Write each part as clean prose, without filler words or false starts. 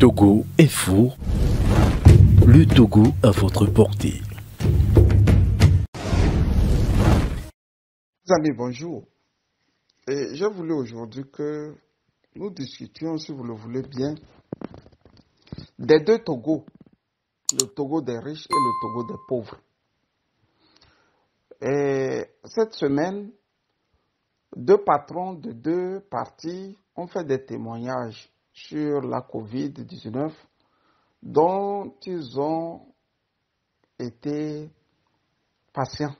Togo Info, le Togo à votre portée. Amis, bonjour. Et je voulais aujourd'hui que nous discutions, si vous le voulez bien, des deux Togos, le Togo des riches et le Togo des pauvres. Et cette semaine, deux patrons de deux partis ont fait des témoignages sur la COVID-19 dont ils ont été patients.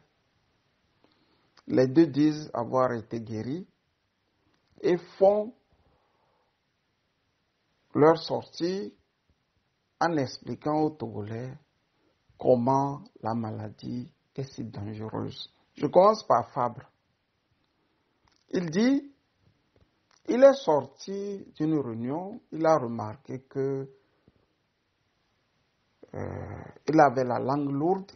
Les deux disent avoir été guéris et font leur sortie en expliquant aux Togolais comment la maladie est si dangereuse. Je commence par Fabre. Il dit, il est sorti d'une réunion, il a remarqué que il avait la langue lourde,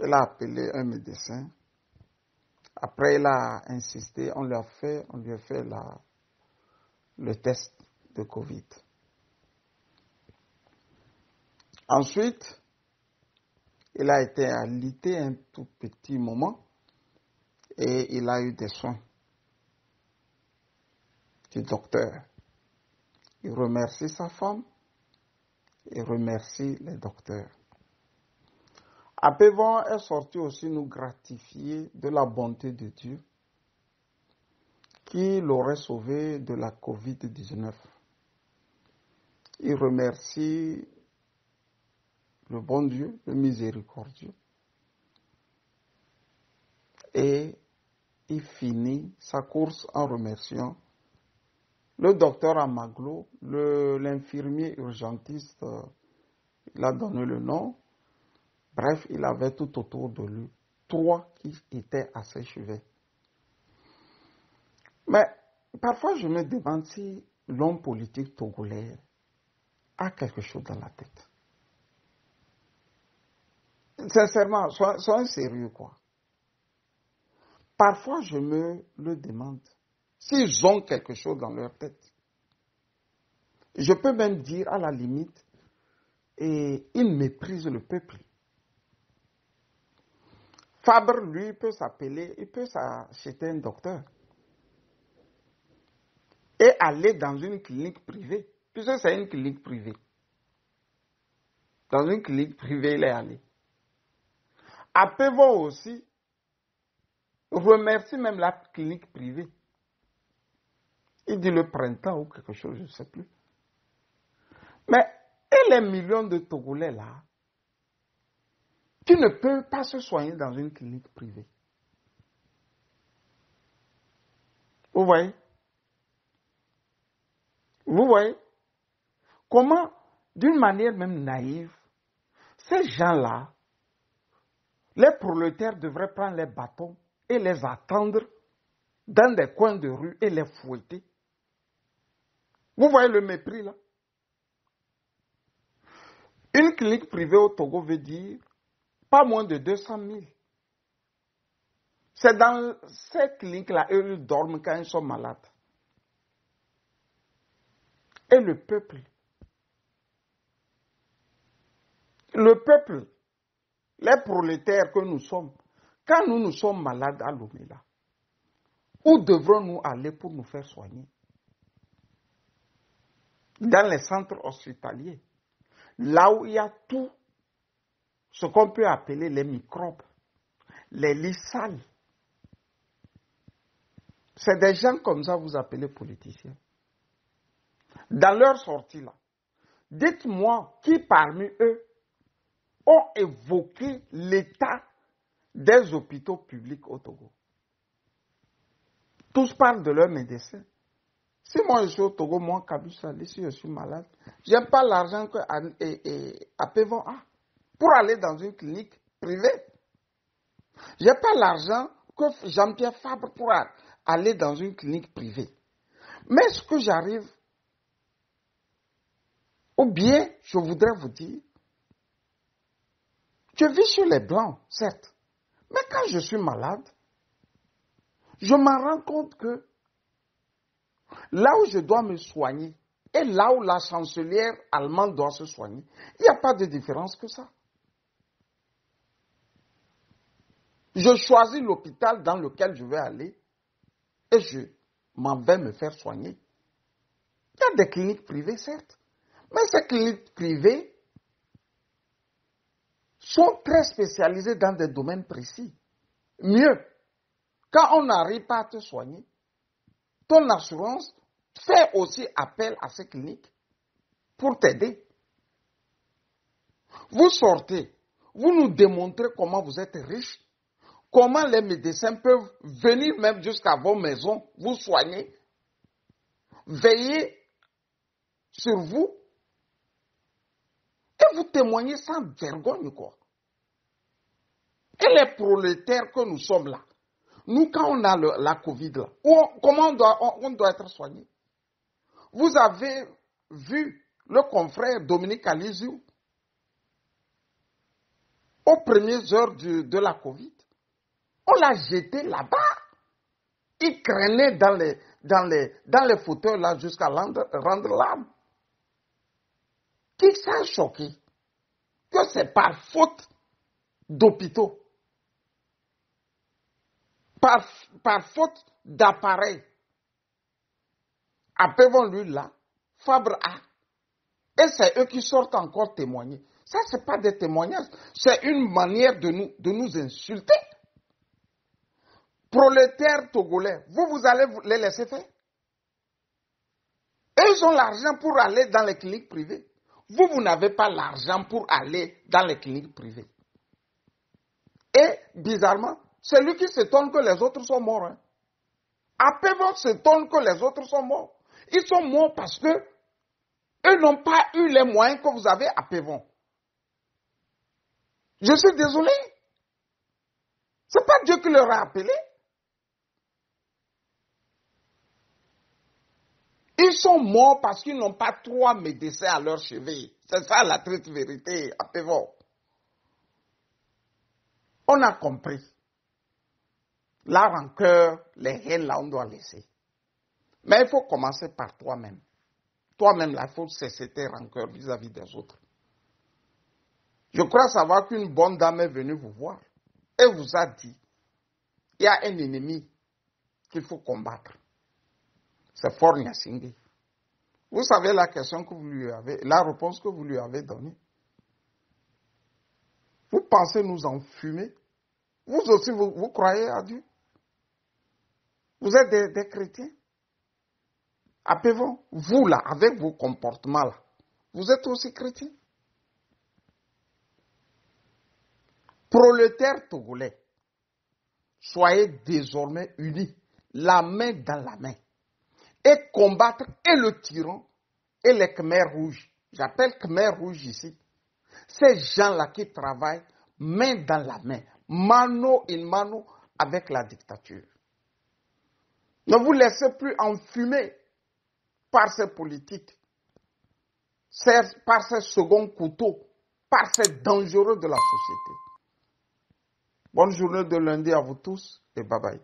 il a appelé un médecin. Après, il a insisté, on lui a fait le test de Covid. Ensuite, il a été alité un tout petit moment et il a eu des soins du docteur. Il remercie sa femme, il remercie les docteurs. Apévon est sorti aussi nous gratifier de la bonté de Dieu qui l'aurait sauvé de la COVID-19. Il remercie le bon Dieu, le miséricordieux. Et il finit sa course en remerciant le docteur Amaglo, l'infirmier urgentiste, il a donné le nom. Bref, il avait tout autour de lui 3 qui étaient à ses cheveux. Mais parfois, je me demande si l'homme politique togolais a quelque chose dans la tête. Sincèrement, soyez sérieux, quoi. Parfois, je me le demande s'ils ont quelque chose dans leur tête. Je peux même dire, à la limite, ils méprisent le peuple. Fabre, lui, peut s'appeler, il peut s'acheter un docteur et aller dans une clinique privée, puisque c'est une clinique privée. Dans une clinique privée, il est allé. Apévon aussi remercie même la clinique privée. Il dit le printemps ou quelque chose, je ne sais plus. Mais, et les millions de Togolais là, qui ne peuvent pas se soigner dans une clinique privée? Vous voyez? Vous voyez? Comment, d'une manière même naïve, ces gens-là, les prolétaires devraient prendre les bâtons et les attendre dans des coins de rue et les fouetter. Vous voyez le mépris là? Une clinique privée au Togo veut dire pas moins de 200 000. C'est dans ces cliniques-là, eux, ils dorment quand ils sont malades. Et le peuple, les prolétaires que nous sommes, quand nous sommes malades à Lomé, là, où devrons-nous aller pour nous faire soigner? Dans les centres hospitaliers, là où il y a tout ce qu'on peut appeler les microbes, les lits sales. C'est des gens comme ça, vous appelez politiciens. Dans leur sortie là, dites-moi qui parmi eux ont évoqué l'état des hôpitaux publics au Togo. Tous parlent de leurs médecins. Si moi je suis au Togo, moi, Kabisa, si je suis malade, je n'ai pas l'argent que Apévon a pour aller dans une clinique privée. Je n'ai pas l'argent que Jean-Pierre Fabre pour aller dans une clinique privée. Mais ce que j'arrive, ou bien je voudrais vous dire, je vis chez les Blancs, certes, mais quand je suis malade, je m'en rends compte que là où je dois me soigner, et là où la chancelière allemande doit se soigner. Il n'y a pas de différence que ça. Je choisis l'hôpital dans lequel je vais aller et je m'en vais me faire soigner. Il y a des cliniques privées, certes, mais ces cliniques privées sont très spécialisées dans des domaines précis. Mieux, quand on n'arrive pas à te soigner, ton assurance fait aussi appel à ces cliniques pour t'aider. Vous sortez, vous nous démontrez comment vous êtes riche, comment les médecins peuvent venir même jusqu'à vos maisons, vous soigner, veiller sur vous, et vous témoignez sans vergogne, quoi. Et les prolétaires que nous sommes là, nous, quand on a la Covid, là, comment on doit être soigné? Vous avez vu le confrère Dominique Alizou aux premières heures de la Covid. On l'a jeté là-bas. Il traînait dans les fauteuils là jusqu'à rendre l'âme. Qui s'est choqué que c'est par faute d'hôpitaux, par faute d'appareils. Appelons-lui là, Fabre A. Et c'est eux qui sortent encore témoigner. Ça, ce n'est pas des témoignages. C'est une manière de nous insulter. Prolétaires togolais, vous allez les laisser faire. Et ils ont l'argent pour aller dans les cliniques privées. Vous n'avez pas l'argent pour aller dans les cliniques privées. Et, bizarrement, c'est lui qui s'étonne que les autres sont morts. Hein. Apevon s'étonne que les autres sont morts. Ils sont morts parce que eux n'ont pas eu les moyens que vous avez à Pévon. Je suis désolé. Ce n'est pas Dieu qui leur a appelé. Ils sont morts parce qu'ils n'ont pas 3 médecins à leur chevet. C'est ça la triste vérité à Pévon. On a compris. La rancœur, les haines, là, on doit laisser. Mais il faut commencer par toi-même. Toi-même, là, il faut cesser tes rancœurs vis-à-vis des autres. Je crois savoir qu'une bonne dame est venue vous voir et vous a dit, il y a un ennemi qu'il faut combattre. C'est Faure Gnassingbé. Vous savez la question que vous lui avez, la réponse que vous lui avez donnée. Vous pensez nous enfumer? Vous aussi, vous croyez à Dieu? Vous êtes des chrétiens? Appelez-vous, vous là, avec vos comportements là, vous êtes aussi chrétiens? Prolétaires togolais, soyez désormais unis, la main dans la main, et combattre et le tyran et les Khmers rouges. J'appelle Khmers rouges ici. Ces gens-là qui travaillent main dans la main, mano in mano avec la dictature. Ne vous laissez plus enfumer par ces politiques, par ces seconds couteaux, par ces dangereux de la société. Bonne journée de lundi à vous tous et bye bye.